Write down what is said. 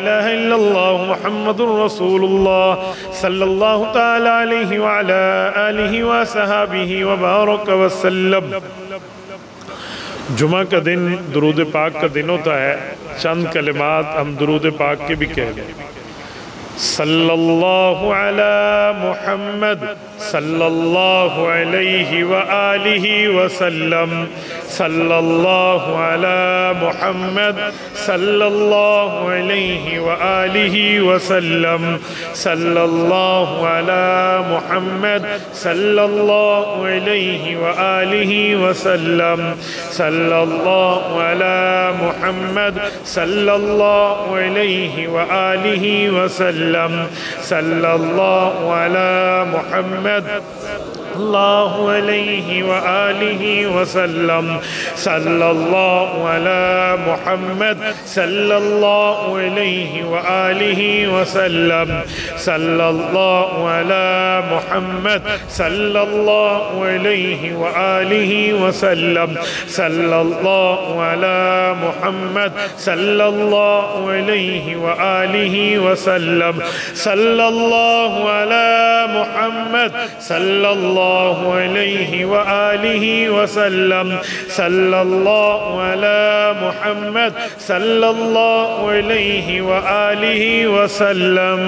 इलाहा इल्लल्लाह मुहम्मदुर रसूलुल्लाह सल्लल्लाहु ताला अलैहि व अला आलिहि व सहाबिहि व बारक वसल्लम। जुमा का दिन दुरूद पाक का दिन होता है। चंद कलिमात हम दुरूद पाक के भी कह लें। सल्लल्लाहु अला मुहम्मद सल्लल्लाहु अलैहि व आलिहि वसल्लम। सल्लल्लाहु अला मुहम्मद सल्लल्लाहु अलैहि व आलिहि वसल्लम। सल्लल्लाहु अला मुहम्मद सल्लल्लाहु अलैहि व आलिहि वसल्लम। सल्लल्लाहु अला मुहम्मद सल्लल्लाहु अलैहि व आलिहि वसल्लम। सल्लल्लाहु अला मुहम्मद सल्लल्लाहु अलैहि व आलिहि वसल्लम। सल्लल्लाहु अला मुहम्मद सल्लल्लाहु अलैहि व आलिहि वसल्लम। सल्लल्लाहु अला मुहम्मद सल्लल्लाहु अलैहि व आलिहि वसल्लम। सल्लल्लाहु अला मुहम्मद सल्लल्लाहु अलैहि व आलिहि वसल्लम। सल्लल्लाहु अला मुहम्मद सल्लल्लाहु अलैहि व आलिहि वसल्लम। सल्लल्लाहु अला मुहम्मद सल्लल्लाहु अलैहि व आलिहि वसल्लम।